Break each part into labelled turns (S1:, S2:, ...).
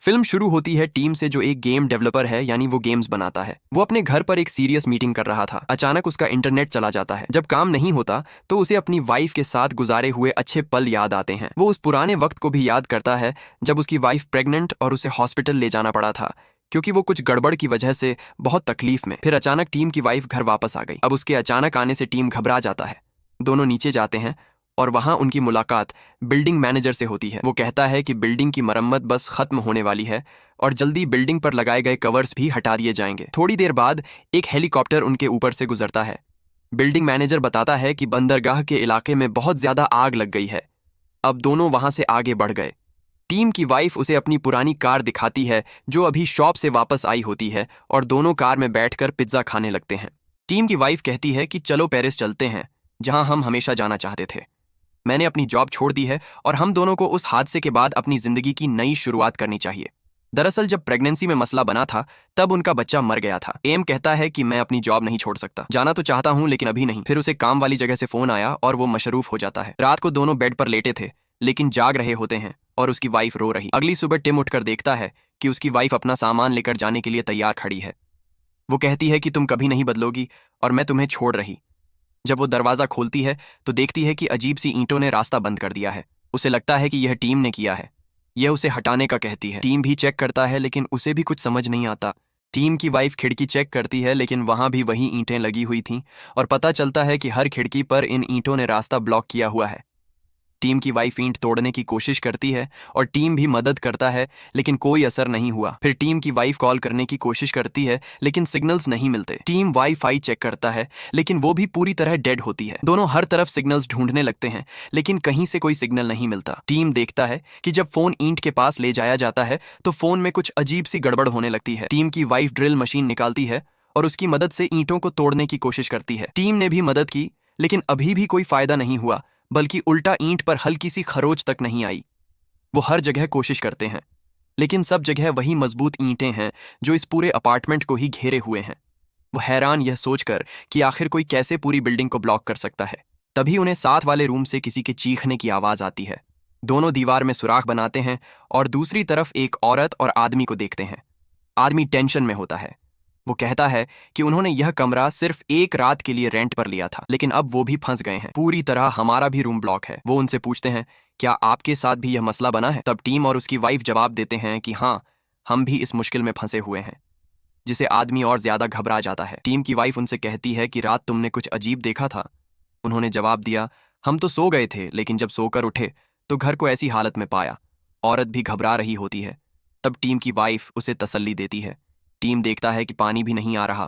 S1: Film शुरू होती है टीम से जो एक गेम डेवलपर है, यानी वो गेम्स बनाता है। वो अपने घर पर एक सीरियस मीटिंग कर रहा था। अचानक उसका इंटरनेट चला जाता है। जब काम नहीं होता तो उसे अपनी वाइफ के साथ गुजारे हुए अच्छे पल याद आते हैं। वो उस पुराने वक्त को भी याद करता है जब उसकी वाइफ प्रेग्नेंट और उसे हॉस्पिटल ले जाना पड़ा था, क्योंकि वो कुछ गड़बड़ की वजह से बहुत तकलीफ में। फिर अचानक टीम की वाइफ घर वापस आ गई। अब उसके अचानक आने से टीम घबरा जाता है। दोनों नीचे जाते हैं और वहां उनकी मुलाकात बिल्डिंग मैनेजर से होती है। वो कहता है कि बिल्डिंग की मरम्मत बस खत्म होने वाली है और जल्दी बिल्डिंग पर लगाए गए कवर्स भी हटा दिए जाएंगे। थोड़ी देर बाद एक हेलीकॉप्टर उनके ऊपर से गुजरता है। बिल्डिंग मैनेजर बताता है कि बंदरगाह के इलाके में बहुत ज्यादा आग लग गई है। अब दोनों वहां से आगे बढ़ गए। टीम की वाइफ उसे अपनी पुरानी कार दिखाती है जो अभी शॉप से वापस आई होती है और दोनों कार में बैठकर पिज्जा खाने लगते हैं। टीम की वाइफ कहती है कि चलो पेरिस चलते हैं, जहां हम हमेशा जाना चाहते थे। मैंने अपनी जॉब छोड़ दी है और हम दोनों को उस हादसे के बाद अपनी जिंदगी की नई शुरुआत करनी चाहिए। दरअसल जब प्रेगनेंसी में मसला बना था तब उनका बच्चा मर गया था। एम कहता है कि मैं अपनी जॉब नहीं छोड़ सकता, जाना तो चाहता हूं लेकिन अभी नहीं। फिर उसे काम वाली जगह से फोन आया और वो मशरूफ हो जाता है। रात को दोनों बेड पर लेटे थे लेकिन जाग रहे होते हैं और उसकी वाइफ रो रही। अगली सुबह टिम उठकर देखता है कि उसकी वाइफ अपना सामान लेकर जाने के लिए तैयार खड़ी है। वो कहती है कि तुम कभी नहीं बदलोगी और मैं तुम्हें छोड़ रही। जब वो दरवाजा खोलती है तो देखती है कि अजीब सी ईंटों ने रास्ता बंद कर दिया है। उसे लगता है कि यह टीम ने किया है। यह उसे हटाने का कहती है। टीम भी चेक करता है लेकिन उसे भी कुछ समझ नहीं आता। टीम की वाइफ खिड़की चेक करती है लेकिन वहां भी वही ईंटें लगी हुई थीं और पता चलता है कि हर खिड़की पर इन ईंटों ने रास्ता ब्लॉक किया हुआ है। टीम की वाइफ ईंट तोड़ने की कोशिश करती है और टीम भी मदद करता है लेकिन कोई असर नहीं हुआ। फिर टीम की वाइफ कॉल करने की कोशिश करती है लेकिन सिग्नल्स नहीं मिलते। टीम वाईफाई चेक करता है लेकिन वो भी पूरी तरह डेड होती है। दोनों हर तरफ सिग्नल्स ढूंढने लगते हैं लेकिन कहीं से कोई सिग्नल नहीं मिलता। टीम देखता है कि जब फोन ईंट के पास ले जाया जाता है तो फोन में कुछ अजीब सी गड़बड़ होने लगती है। टीम की वाइफ ड्रिल मशीन निकालती है और उसकी मदद से ईंटों को तोड़ने की कोशिश करती है। टीम ने भी मदद की लेकिन अभी भी कोई फायदा नहीं हुआ, बल्कि उल्टा ईंट पर हल्की सी खरोच तक नहीं आई। वो हर जगह कोशिश करते हैं लेकिन सब जगह वही मजबूत ईंटें हैं जो इस पूरे अपार्टमेंट को ही घेरे हुए हैं। वो हैरान यह सोचकर कि आखिर कोई कैसे पूरी बिल्डिंग को ब्लॉक कर सकता है। तभी उन्हें साथ वाले रूम से किसी के चीखने की आवाज आती है। दोनों दीवार में सुराख बनाते हैं और दूसरी तरफ एक औरत और आदमी को देखते हैं। आदमी टेंशन में होता है। वो कहता है कि उन्होंने यह कमरा सिर्फ एक रात के लिए रेंट पर लिया था लेकिन अब वो भी फंस गए हैं। पूरी तरह हमारा भी रूम ब्लॉक है। वो उनसे पूछते हैं क्या आपके साथ भी यह मसला बना है। तब टीम और उसकी वाइफ जवाब देते हैं कि हाँ, हम भी इस मुश्किल में फंसे हुए हैं, जिसे आदमी और ज्यादा घबरा जाता है। टीम की वाइफ उनसे कहती है कि रात तुमने कुछ अजीब देखा था। उन्होंने जवाब दिया, हम तो सो गए थे लेकिन जब सोकर उठे तो घर को ऐसी हालत में पाया। औरत भी घबरा रही होती है। तब टीम की वाइफ उसे तसल्ली देती है। टीम देखता है कि पानी भी नहीं आ रहा।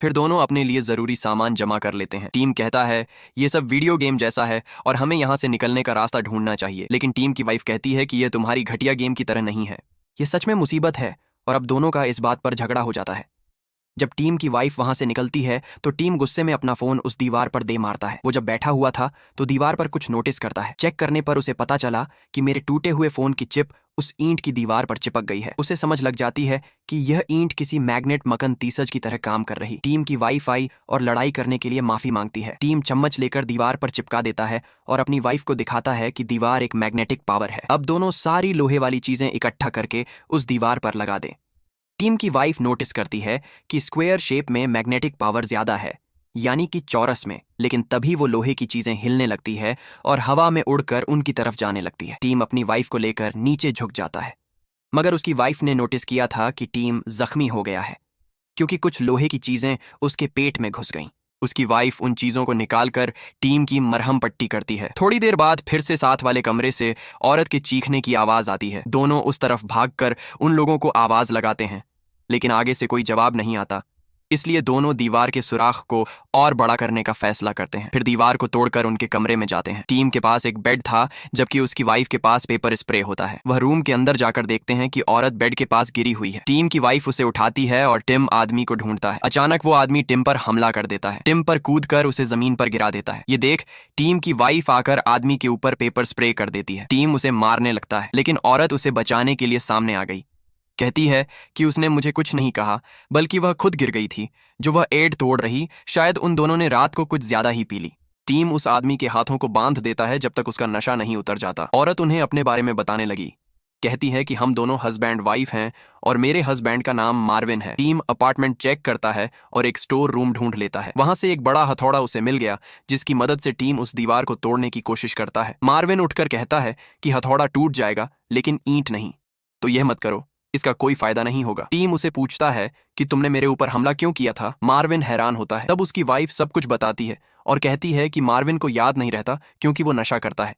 S1: फिर दोनों अपने लिए जरूरी सामान जमा कर लेते हैं। टीम कहता है ये सब वीडियो गेम जैसा है और हमें यहाँ से निकलने का रास्ता ढूंढना चाहिए। लेकिन टीम की वाइफ कहती है कि यह तुम्हारी घटिया गेम की तरह नहीं है, ये सच में मुसीबत है। और अब दोनों का इस बात पर झगड़ा हो जाता है। जब टीम की वाइफ वहां से निकलती है तो टीम गुस्से में अपना फोन उस दीवार पर दे मारता है। वो जब बैठा हुआ था तो दीवार पर कुछ नोटिस करता है। चेक करने पर उसे पता चला कि मेरे टूटे हुए फोन की चिप उस ईंट की दीवार पर चिपक गई है। उसे समझ लग जाती है कि यह ईंट किसी मैग्नेट मकनतीसज की तरह काम कर रही। टीम की वाइफ आई और लड़ाई करने के लिए माफी मांगती है। टीम चम्मच लेकर दीवार पर चिपका देता है और अपनी वाइफ को दिखाता है कि दीवार एक मैग्नेटिक पावर है। अब दोनों सारी लोहे वाली चीजें इकट्ठा करके उस दीवार पर लगा दें। टीम की वाइफ नोटिस करती है कि स्क्वायर शेप में मैग्नेटिक पावर ज्यादा है, यानी कि चौरस में। लेकिन तभी वो लोहे की चीजें हिलने लगती है और हवा में उड़कर उनकी तरफ जाने लगती है। टीम अपनी वाइफ को लेकर नीचे झुक जाता है, मगर उसकी वाइफ ने नोटिस किया था कि टीम जख्मी हो गया है क्योंकि कुछ लोहे की चीजें उसके पेट में घुस गईं। उसकी वाइफ उन चीजों को निकालकर टीम की मरहम पट्टी करती है। थोड़ी देर बाद फिर से साथ वाले कमरे से औरत के चीखने की आवाज आती है। दोनों उस तरफ भागकर उन लोगों को आवाज लगाते हैं लेकिन आगे से कोई जवाब नहीं आता। इसलिए दोनों दीवार के सुराख को और बड़ा करने का फैसला करते हैं। फिर दीवार को तोड़कर उनके कमरे में जाते हैं। टीम के पास एक बेड था जबकि उसकी वाइफ के पास पेपर स्प्रे होता है। वह रूम के अंदर जाकर देखते हैं कि औरत बेड के पास गिरी हुई है। टीम की वाइफ उसे उठाती है और टिम आदमी को ढूंढता है। अचानक वो आदमी टिम पर हमला कर देता है। टिम पर कूदकर उसे जमीन पर गिरा देता है। ये देख टीम की वाइफ आकर आदमी के ऊपर पेपर स्प्रे कर देती है। टीम उसे मारने लगता है लेकिन औरत उसे बचाने के लिए सामने आ गई। कहती है कि उसने मुझे कुछ नहीं कहा, बल्कि वह खुद गिर गई थी जो वह एड तोड़ रही। शायद उन दोनों ने रात को कुछ ज्यादा ही पी ली। टीम उस आदमी के हाथों को बांध देता है जब तक उसका नशा नहीं उतर जाता। औरत उन्हें अपने बारे में बताने लगी कहती है कि हम दोनों हस्बैंड वाइफ हैं और मेरे हस्बैंड का नाम मार्विन है। टीम अपार्टमेंट चेक करता है और एक स्टोर रूम ढूंढ लेता है। वहां से एक बड़ा हथौड़ा उसे मिल गया, जिसकी मदद से टीम उस दीवार को तोड़ने की कोशिश करता है। मार्विन उठकर कहता है कि हथौड़ा टूट जाएगा लेकिन ईंट नहीं, तो यह मत करो, इसका कोई फायदा नहीं होगा। टीम उसे पूछता है कि तुमने मेरे ऊपर हमला क्यों किया था। मार्विन हैरान होता है। तब उसकी वाइफ सब कुछ बताती है और कहती है कि मार्विन को याद नहीं रहता क्योंकि वो नशा करता है।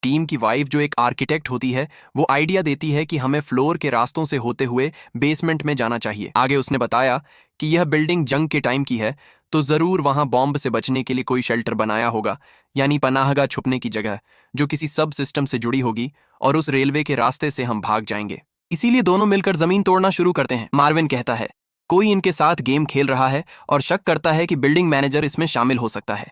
S1: टीम की वाइफ जो एक आर्किटेक्ट होती है, वो आइडिया देती है कि हमें फ्लोर के रास्तों से होते हुए बेसमेंट में जाना चाहिए। आगे उसने बताया कि यह बिल्डिंग जंग के टाइम की है, तो जरूर वहां बॉम्ब से बचने के लिए कोई शेल्टर बनाया होगा, यानी पनाहगाह छुपने की जगह जो किसी सब सिस्टम से जुड़ी होगी, और उस रेलवे के रास्ते से हम भाग जाएंगे। इसीलिए दोनों मिलकर जमीन तोड़ना शुरू करते हैं। मार्विन कहता है कोई इनके साथ गेम खेल रहा है और शक करता है कि बिल्डिंग मैनेजर इसमें शामिल हो सकता है।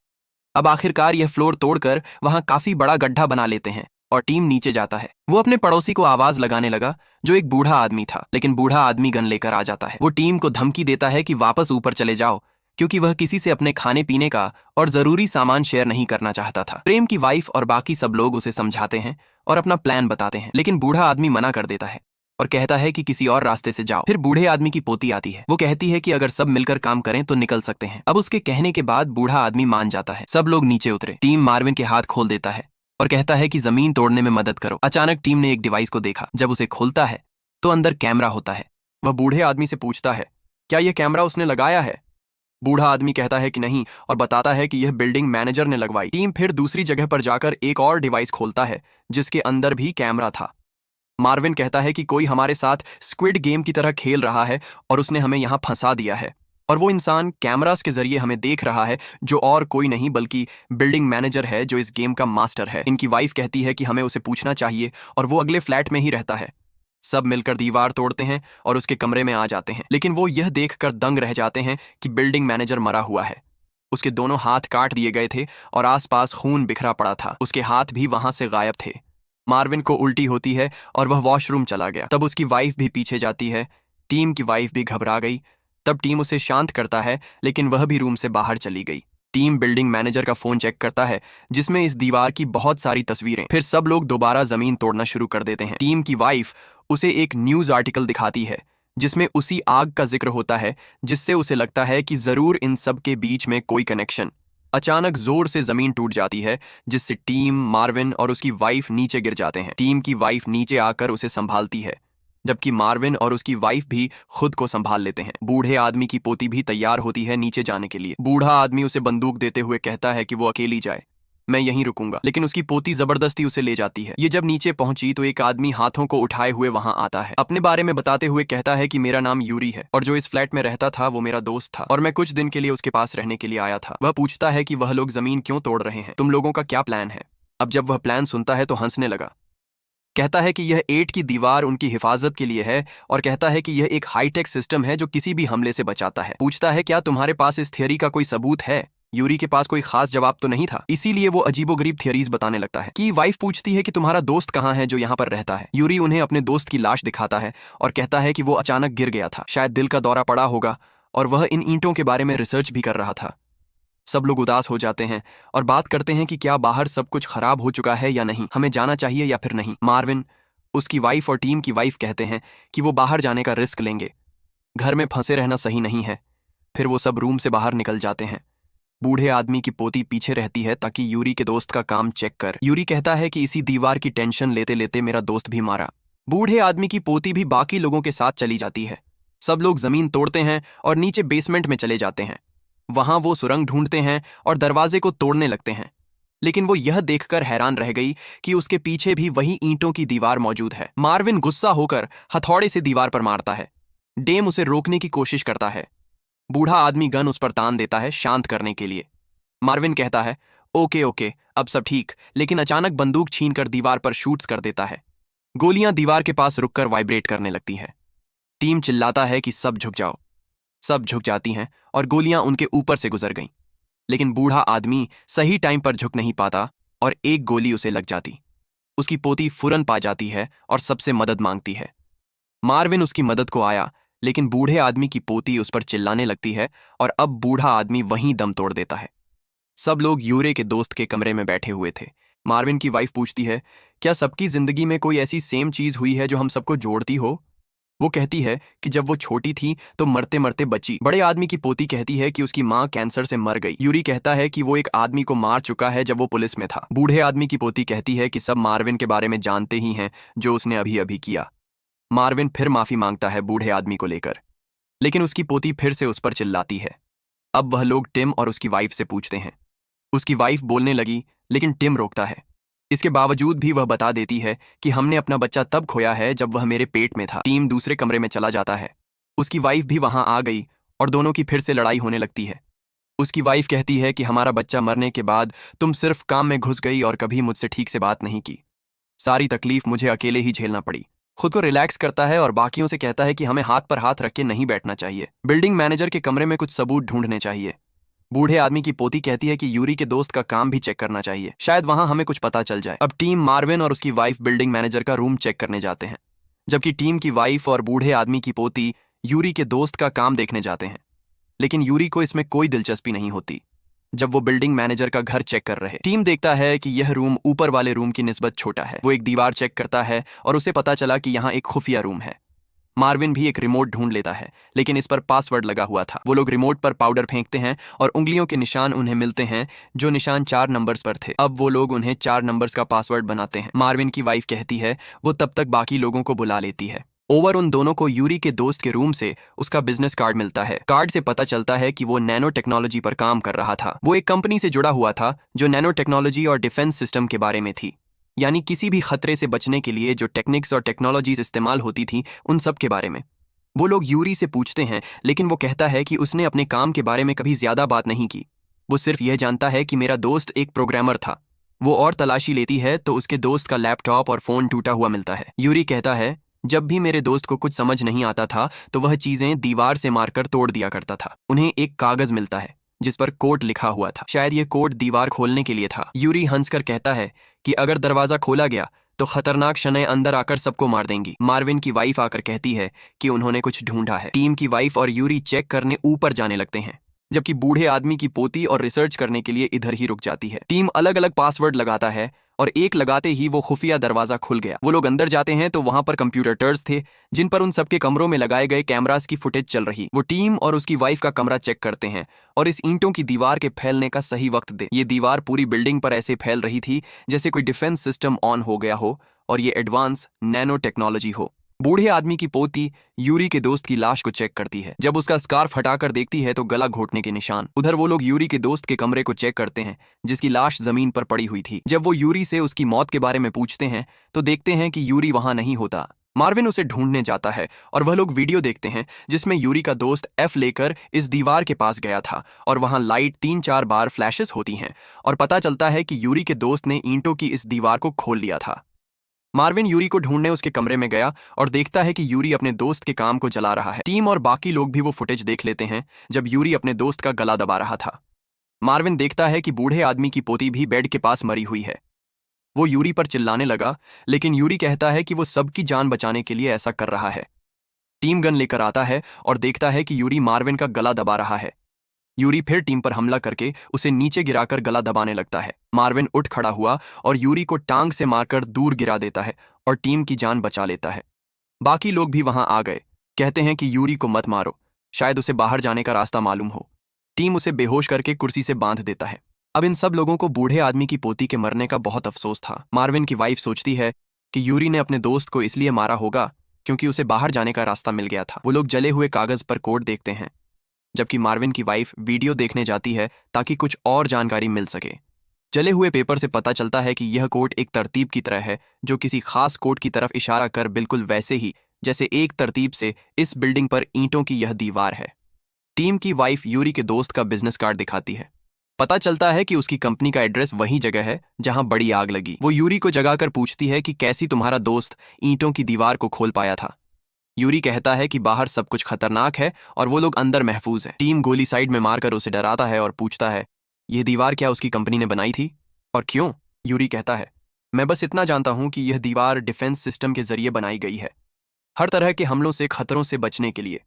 S1: अब आखिरकार यह फ्लोर तोड़कर वहां काफी बड़ा गड्ढा बना लेते हैं और टीम नीचे जाता है। वो अपने पड़ोसी को आवाज लगाने लगा जो एक बूढ़ा आदमी था, लेकिन बूढ़ा आदमी गन लेकर आ जाता है। वो टीम को धमकी देता है कि वापस ऊपर चले जाओ, क्योंकि वह किसी से अपने खाने पीने का और जरूरी सामान शेयर नहीं करना चाहता था। प्रेम की वाइफ और बाकी सब लोग उसे समझाते हैं और अपना प्लान बताते हैं, लेकिन बूढ़ा आदमी मना कर देता है और कहता है कि किसी और रास्ते से जाओ। फिर बूढ़े आदमी की पोती आती है। वो कहती है कि अगर सब मिलकर काम करें तो निकल सकते हैं। अब उसके कहने के बाद बूढ़ा आदमी मान जाता है। सब लोग नीचे उतरे। टीम मार्विन के हाथ खोल देता है और कहता है कि जमीन तोड़ने में मदद करो। अचानक टीम ने एक डिवाइस को देखा। जब उसे खोलता है तो अंदर कैमरा होता है। वह बूढ़े आदमी से पूछता है क्या यह कैमरा उसने लगाया है। बूढ़ा आदमी कहता है कि नहीं और बताता है कि यह बिल्डिंग मैनेजर ने लगवाई। टीम फिर दूसरी जगह पर जाकर एक और डिवाइस खोलता है जिसके अंदर भी कैमरा था। मार्विन कहता है कि कोई हमारे साथ स्क्विड गेम की तरह खेल रहा है और उसने हमें यहां फंसा दिया है, और वो इंसान कैमरास के जरिए हमें देख रहा है, जो और कोई नहीं बल्कि बिल्डिंग मैनेजर है जो इस गेम का मास्टर है। इनकी वाइफ कहती है कि हमें उसे पूछना चाहिए और वो अगले फ्लैट में ही रहता है। सब मिलकर दीवार तोड़ते हैं और उसके कमरे में आ जाते हैं, लेकिन वो यह देखकर दंग रह जाते हैं कि बिल्डिंग मैनेजर मरा हुआ है। उसके दोनों हाथ काट दिए गए थे और आसपास खून बिखरा पड़ा था। उसके हाथ भी वहां से गायब थे। मार्विन को उल्टी होती है और वह वॉशरूम चला गया। तब उसकी वाइफ भी पीछे जाती है। टीम की वाइफ भी घबरा गई। तब टीम उसे शांत करता है, लेकिन वह भी रूम से बाहर चली गई। टीम बिल्डिंग मैनेजर का फोन चेक करता है जिसमें इस दीवार की बहुत सारी तस्वीरें। फिर सब लोग दोबारा जमीन तोड़ना शुरू कर देते हैं। टीम की वाइफ उसे एक न्यूज आर्टिकल दिखाती है जिसमें उसी आग का जिक्र होता है, जिससे उसे लगता है कि जरूर इन सब के बीच में कोई कनेक्शन। अचानक जोर से जमीन टूट जाती है जिससे टीम, मार्विन और उसकी वाइफ नीचे गिर जाते हैं। टीम की वाइफ नीचे आकर उसे संभालती है, जबकि मार्विन और उसकी वाइफ भी खुद को संभाल लेते हैं। बूढ़े आदमी की पोती भी तैयार होती है नीचे जाने के लिए। बूढ़ा आदमी उसे बंदूक देते हुए कहता है कि वो अकेली जाए, मैं यहीं रुकूंगा, लेकिन उसकी पोती जबरदस्ती उसे ले जाती है। ये जब नीचे पहुंची तो एक आदमी हाथों को उठाए हुए वहां आता है। अपने बारे में बताते हुए कहता है कि मेरा नाम यूरी है और जो इस फ्लैट में रहता था वो मेरा दोस्त था और मैं कुछ दिन के लिए उसके पास रहने के लिए आया था। वह पूछता है कि वह लोग जमीन क्यों तोड़ रहे हैं, तुम लोगों का क्या प्लान है। अब जब वह प्लान सुनता है तो हंसने लगा। कहता है कि यह 8 की दीवार उनकी हिफाजत के लिए है और कहता है कि यह एक हाईटेक सिस्टम है जो किसी भी हमले से बचाता है। पूछता है क्या तुम्हारे पास इस थियरी का कोई सबूत है। यूरी के पास कोई खास जवाब तो नहीं था, इसीलिए वो अजीबोगरीब थियरीज बताने लगता है। कि वाइफ पूछती है कि तुम्हारा दोस्त कहाँ है जो यहाँ पर रहता है। यूरी उन्हें अपने दोस्त की लाश दिखाता है और कहता है कि वो अचानक गिर गया था, शायद दिल का दौरा पड़ा होगा, और वह इन ईंटों के बारे में रिसर्च भी कर रहा था। सब लोग उदास हो जाते हैं और बात करते हैं कि क्या बाहर सब कुछ खराब हो चुका है या नहीं, हमें जाना चाहिए या फिर नहीं। मार्विन, उसकी वाइफ और टीम की वाइफ कहते हैं कि वो बाहर जाने का रिस्क लेंगे, घर में फंसे रहना सही नहीं है। फिर वो सब रूम से बाहर निकल जाते हैं। बूढ़े आदमी की पोती पीछे रहती है ताकि यूरी के दोस्त का काम चेक कर। यूरी कहता है कि इसी दीवार की टेंशन लेते लेते मेरा दोस्त भी मारा। बूढ़े आदमी की पोती भी बाकी लोगों के साथ चली जाती है। सब लोग जमीन तोड़ते हैं और नीचे बेसमेंट में चले जाते हैं। वहां वो सुरंग ढूंढते हैं और दरवाजे को तोड़ने लगते हैं, लेकिन वो यह देखकर हैरान रह गई कि उसके पीछे भी वही ईंटों की दीवार मौजूद है। मार्विन गुस्सा होकर हथौड़े से दीवार पर मारता है। डेम उसे रोकने की कोशिश करता है। बूढ़ा आदमी गन उस पर तान देता है शांत करने के लिए। मार्विन कहता है ओके ओके, अब सब ठीक, लेकिन अचानक बंदूक छीनकर दीवार पर शूट्स कर देता है। गोलियां दीवार के पास रुककर वाइब्रेट करने लगती हैं। टीम चिल्लाता है कि सब झुक जाओ। सब झुक जाती हैं और गोलियां उनके ऊपर से गुजर गईं, लेकिन बूढ़ा आदमी सही टाइम पर झुक नहीं पाता और एक गोली उसे लग जाती। उसकी पोती फुरन पा जाती है और सबसे मदद मांगती है। मार्विन उसकी मदद को आया, लेकिन बूढ़े आदमी की पोती उस पर चिल्लाने लगती है और अब बूढ़ा आदमी वहीं दम तोड़ देता है। सब लोग यूरे के दोस्त के कमरे में बैठे हुए थे। मार्विन की वाइफ पूछती है, क्या सबकी जिंदगी में कोई ऐसी सेम चीज हुई है जो हम सबको जोड़ती हो? वो कहती है कि जब वो छोटी थी तो मरते मरते बची। बड़े आदमी की पोती कहती है कि उसकी माँ कैंसर से मर गई। यूरी कहता है कि वो एक आदमी को मार चुका है जब वो पुलिस में था। बूढ़े आदमी की पोती कहती है कि सब मार्विन के बारे में जानते ही हैं जो उसने अभी अभी किया। मार्विन फिर माफी मांगता है बूढ़े आदमी को लेकर, लेकिन उसकी पोती फिर से उस पर चिल्लाती है। अब वह लोग टिम और उसकी वाइफ से पूछते हैं। उसकी वाइफ बोलने लगी, लेकिन टिम रोकता है। इसके बावजूद भी वह बता देती है कि हमने अपना बच्चा तब खोया है जब वह मेरे पेट में था। टीम दूसरे कमरे में चला जाता है। उसकी वाइफ भी वहां आ गई और दोनों की फिर से लड़ाई होने लगती है। उसकी वाइफ कहती है कि हमारा बच्चा मरने के बाद तुम सिर्फ काम में घुस गई और कभी मुझसे ठीक से बात नहीं की। सारी तकलीफ मुझे अकेले ही झेलना पड़ी। खुद को रिलैक्स करता है और बाकियों से कहता है कि हमें हाथ पर हाथ रख के नहीं बैठना चाहिए। बिल्डिंग मैनेजर के कमरे में कुछ सबूत ढूंढने चाहिए। बूढ़े आदमी की पोती कहती है कि यूरी के दोस्त का काम भी चेक करना चाहिए, शायद वहां हमें कुछ पता चल जाए। अब टीम मार्विन और उसकी वाइफ बिल्डिंग मैनेजर का रूम चेक करने जाते हैं, जबकि टीम की वाइफ और बूढ़े आदमी की पोती यूरी के दोस्त का काम देखने जाते हैं। लेकिन यूरी को इसमें कोई दिलचस्पी नहीं होती। जब वो बिल्डिंग मैनेजर का घर चेक कर रहे, टीम देखता है कि यह रूम ऊपर वाले रूम की निस्बत छोटा है। वो एक दीवार चेक करता है और उसे पता चला कि यहाँ एक खुफिया रूम है। मार्विन भी एक रिमोट ढूंढ लेता है, लेकिन इस पर पासवर्ड लगा हुआ था। वो लोग रिमोट पर पाउडर फेंकते हैं और उंगलियों के निशान उन्हें मिलते हैं, जो निशान 4 नंबर्स पर थे। अब वो लोग उन्हें 4 नंबर्स का पासवर्ड बनाते हैं। मार्विन की वाइफ कहती है वो तब तक बाकी लोगों को बुला लेती है। ओवर उन दोनों को यूरी के दोस्त के रूम से उसका बिजनेस कार्ड मिलता है। कार्ड से पता चलता है कि वो नैनो टेक्नोलॉजी पर काम कर रहा था। वो एक कंपनी से जुड़ा हुआ था जो नैनो टेक्नोलॉजी और डिफेंस सिस्टम के बारे में थी, यानी किसी भी खतरे से बचने के लिए जो टेक्निक्स और टेक्नोलॉजीज इस्तेमाल होती थी उन सब के बारे में। वो लोग यूरी से पूछते हैं, लेकिन वो कहता है कि उसने अपने काम के बारे में कभी ज्यादा बात नहीं की। वो सिर्फ यह जानता है कि मेरा दोस्त एक प्रोग्रामर था। वो और तलाशी लेती है तो उसके दोस्त का लैपटॉप और फोन टूटा हुआ मिलता है। यूरी कहता है जब भी मेरे दोस्त को कुछ समझ नहीं आता था तो वह चीजें दीवार से मारकर तोड़ दिया करता था। उन्हें एक कागज मिलता है जिस पर कोड लिखा हुआ था। शायद ये कोड दीवार खोलने के लिए था। यूरी हंसकर कहता है कि अगर दरवाजा खोला गया तो खतरनाक शनै अंदर आकर सबको मार देंगी। मार्विन की वाइफ आकर कहती है कि उन्होंने कुछ ढूंढा है। टीम की वाइफ और यूरी चेक करने ऊपर जाने लगते हैं, जबकि बूढ़े आदमी की पोती और रिसर्च करने के लिए इधर ही रुक जाती है। टीम अलग अलग पासवर्ड लगाता है और एक लगाते ही वो खुफिया दरवाजा खुल गया। वो लोग अंदर जाते हैं तो वहां पर कंप्यूटर्स थे जिन पर उन सबके कमरों में लगाए गए कैमरास की फुटेज चल रही। वो टीम और उसकी वाइफ का कमरा चेक करते हैं और इस ईंटों की दीवार के फैलने का सही वक्त दे। ये दीवार पूरी बिल्डिंग पर ऐसे फैल रही थी जैसे कोई डिफेंस सिस्टम ऑन हो गया हो और ये एडवांस नैनो टेक्नोलॉजी हो। बूढ़े आदमी की पोती यूरी के दोस्त की लाश को चेक करती है। जब उसका स्कार्फ हटाकर देखती है तो गला घोटने के निशान। उधर वो लोग यूरी के दोस्त के कमरे को चेक करते हैं जिसकी लाश जमीन पर पड़ी हुई थी। जब वो यूरी से उसकी मौत के बारे में पूछते हैं तो देखते हैं कि यूरी वहां नहीं होता। मार्विन उसे ढूंढने जाता है और वह लोग वीडियो देखते हैं जिसमें यूरी का दोस्त एफ लेकर इस दीवार के पास गया था और वहां लाइट 3-4 बार फ्लैशेस होती हैं और पता चलता है कि यूरी के दोस्त ने ईंटों की इस दीवार को खोल लिया था। मार्विन यूरी को ढूंढने उसके कमरे में गया और देखता है कि यूरी अपने दोस्त के काम को जला रहा है। टीम और बाकी लोग भी वो फुटेज देख लेते हैं जब यूरी अपने दोस्त का गला दबा रहा था। मार्विन देखता है कि बूढ़े आदमी की पोती भी बेड के पास मरी हुई है। वो यूरी पर चिल्लाने लगा, लेकिन यूरी कहता है कि वो सबकी जान बचाने के लिए ऐसा कर रहा है। टीम गन लेकर आता है और देखता है कि यूरी मार्विन का गला दबा रहा है। यूरी फिर टीम पर हमला करके उसे नीचे गिराकर गला दबाने लगता है। मार्विन उठ खड़ा हुआ और यूरी को टांग से मारकर दूर गिरा देता है और टीम की जान बचा लेता है। बाकी लोग भी वहां आ गए, कहते हैं कि यूरी को मत मारो, शायद उसे बाहर जाने का रास्ता मालूम हो। टीम उसे बेहोश करके कुर्सी से बांध देता है। अब इन सब लोगों को बूढ़े आदमी की पोती के मरने का बहुत अफसोस था। मार्विन की वाइफ सोचती है कि यूरी ने अपने दोस्त को इसलिए मारा होगा क्योंकि उसे बाहर जाने का रास्ता मिल गया था। वो लोग जले हुए कागज पर कोड देखते हैं, जबकि मार्विन की वाइफ वीडियो देखने जाती है ताकि कुछ और जानकारी मिल सके। जले हुए पेपर से पता चलता है कि यह कोड एक तरतीब की तरह है जो किसी खास कोड की तरफ इशारा कर बिल्कुल वैसे ही जैसे एक तरतीब से इस बिल्डिंग पर ईंटों की यह दीवार है। टीम की वाइफ यूरी के दोस्त का बिजनेस कार्ड दिखाती है। पता चलता है कि उसकी कंपनी का एड्रेस वही जगह है जहां बड़ी आग लगी। वो यूरी को जगाकर पूछती है कि कैसी तुम्हारा दोस्त ईंटों की दीवार को खोल पाया था। यूरी कहता है कि बाहर सब कुछ खतरनाक है और वो लोग अंदर महफूज है। टीम गोली साइड में मारकर उसे डराता है और पूछता है यह दीवार क्या उसकी कंपनी ने बनाई थी और क्यों? यूरी कहता है मैं बस इतना जानता हूं कि यह दीवार डिफेंस सिस्टम के जरिए बनाई गई है, हर तरह के हमलों से खतरों से बचने के लिए।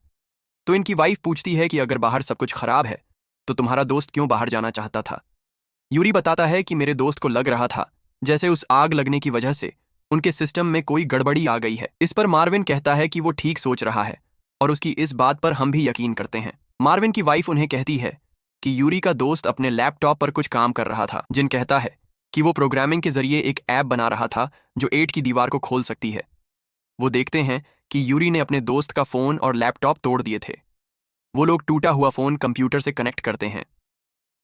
S1: तो इनकी वाइफ पूछती है कि अगर बाहर सब कुछ खराब है तो तुम्हारा दोस्त क्यों बाहर जाना चाहता था? यूरी बताता है कि मेरे दोस्त को लग रहा था जैसे उस आग लगने की वजह से उनके सिस्टम में कोई गड़बड़ी आ गई है। इस पर मार्विन कहता है कि वो ठीक सोच रहा है और उसकी इस बात पर हम भी यकीन करते हैं। मार्विन की वाइफ उन्हें कहती है कि यूरी का दोस्त अपने लैपटॉप पर कुछ काम कर रहा था। जिन कहता है कि वो प्रोग्रामिंग के जरिए एक ऐप बना रहा था जो 8 की दीवार को खोल सकती है। वो देखते हैं कि यूरी ने अपने दोस्त का फोन और लैपटॉप तोड़ दिए थे। वो लोग टूटा हुआ फोन कंप्यूटर से कनेक्ट करते हैं।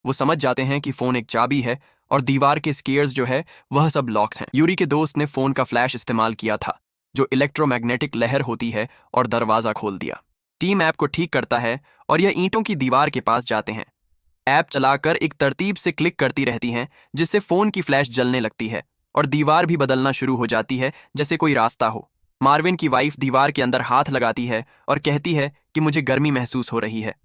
S1: वो समझ जाते हैं कि फोन एक चाबी है और दीवार के स्केयर्स जो है वह सब लॉक्स हैं। यूरी के दोस्त ने फोन का फ्लैश इस्तेमाल किया था जो इलेक्ट्रोमैग्नेटिक लहर होती है और दरवाजा खोल दिया। टीम ऐप को ठीक करता है और यह ईंटों की दीवार के पास जाते हैं। ऐप चलाकर एक तरतीब से क्लिक करती रहती हैं जिससे फोन की फ्लैश जलने लगती है और दीवार भी बदलना शुरू हो जाती है जैसे कोई रास्ता हो। मार्विन की वाइफ दीवार के अंदर हाथ लगाती है और कहती है कि मुझे गर्मी महसूस हो रही है।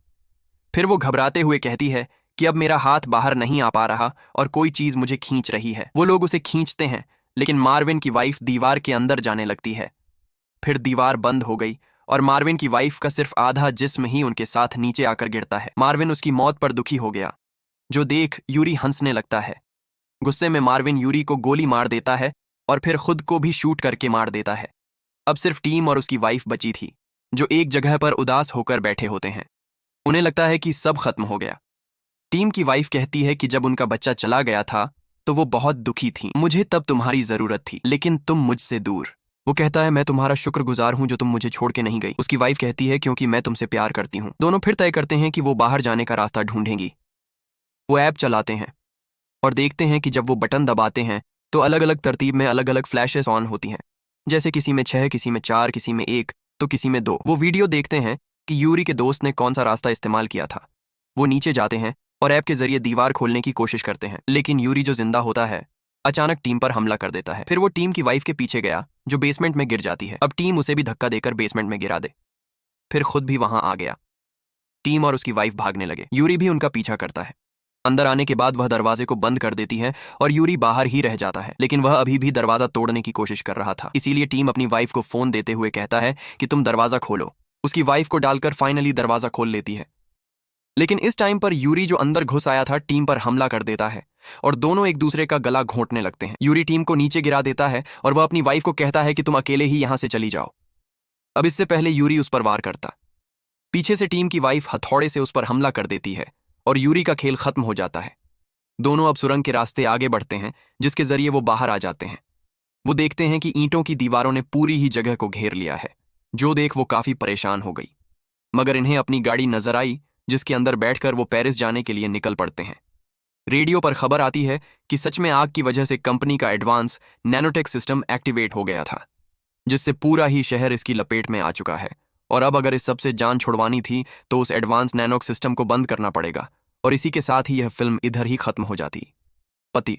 S1: फिर वो घबराते हुए कहती है कि अब मेरा हाथ बाहर नहीं आ पा रहा और कोई चीज मुझे खींच रही है। वो लोग उसे खींचते हैं लेकिन मार्विन की वाइफ दीवार के अंदर जाने लगती है। फिर दीवार बंद हो गई और मार्विन की वाइफ का सिर्फ आधा जिस्म ही उनके साथ नीचे आकर गिरता है। मार्विन उसकी मौत पर दुखी हो गया जो देख यूरी हंसने लगता है। गुस्से में मार्विन यूरी को गोली मार देता है और फिर खुद को भी शूट करके मार देता है। अब सिर्फ टीम और उसकी वाइफ बची थी जो एक जगह पर उदास होकर बैठे होते हैं। उन्हें लगता है कि सब खत्म हो गया। टीम की वाइफ कहती है कि जब उनका बच्चा चला गया था तो वो बहुत दुखी थी। मुझे तब तुम्हारी जरूरत थी लेकिन तुम मुझसे दूर। वो कहता है मैं तुम्हारा शुक्रगुजार हूं जो तुम मुझे छोड़ के नहीं गई। उसकी वाइफ कहती है क्योंकि मैं तुमसे प्यार करती हूं। दोनों फिर तय करते हैं कि वो बाहर जाने का रास्ता ढूंढेंगी। वो ऐप चलाते हैं और देखते हैं कि जब वो बटन दबाते हैं तो अलग अलग तरतीब में अलग अलग फ्लैशेस ऑन होती हैं। जैसे किसी में 6, किसी में 4, किसी में 1 तो किसी में 2। वो वीडियो देखते हैं कि यूरी के दोस्त ने कौन सा रास्ता इस्तेमाल किया था। वो नीचे जाते हैं और ऐप के जरिए दीवार खोलने की कोशिश करते हैं लेकिन यूरी जो जिंदा होता है अचानक टीम पर हमला कर देता है। फिर वो टीम की वाइफ के पीछे गया जो बेसमेंट में गिर जाती है। अब टीम उसे भी धक्का देकर बेसमेंट में गिरा दे। फिर खुद भी वहां आ गया। टीम और उसकी वाइफ भागने लगे। यूरी भी उनका पीछा करता है। अंदर आने के बाद वह दरवाजे को बंद कर देती है और यूरी बाहर ही रह जाता है लेकिन वह अभी भी दरवाजा तोड़ने की कोशिश कर रहा था। इसीलिए टीम अपनी वाइफ को फोन देते हुए कहता है कि तुम दरवाजा खोलो। उसकी वाइफ को डालकर फाइनली दरवाजा खोल लेती है लेकिन इस टाइम पर यूरी जो अंदर घुस आया था टीम पर हमला कर देता है और दोनों एक दूसरे का गला घोंटने लगते हैं। यूरी टीम को नीचे गिरा देता है और वह अपनी वाइफ को कहता है कि तुम अकेले ही यहां से चली जाओ। अब इससे पहले यूरी उस पर वार करता, पीछे से टीम की वाइफ हथौड़े से उस पर हमला कर देती है और यूरी का खेल खत्म हो जाता है। दोनों अब सुरंग के रास्ते आगे बढ़ते हैं जिसके जरिए वो बाहर आ जाते हैं। वो देखते हैं कि ईंटों की दीवारों ने पूरी ही जगह को घेर लिया है। जो देख वो काफी परेशान हो गई मगर इन्हें अपनी गाड़ी नजर आई जिसके अंदर बैठकर वो पेरिस जाने के लिए निकल पड़ते हैं। रेडियो पर खबर आती है कि सच में आग की वजह से कंपनी का एडवांस नैनोटेक सिस्टम एक्टिवेट हो गया था जिससे पूरा ही शहर इसकी लपेट में आ चुका है और अब अगर इस सबसे जान छुड़वानी थी तो उस एडवांस नैनोक सिस्टम को बंद करना पड़ेगा। और इसी के साथ ही यह फिल्म इधर ही खत्म हो जाती। पति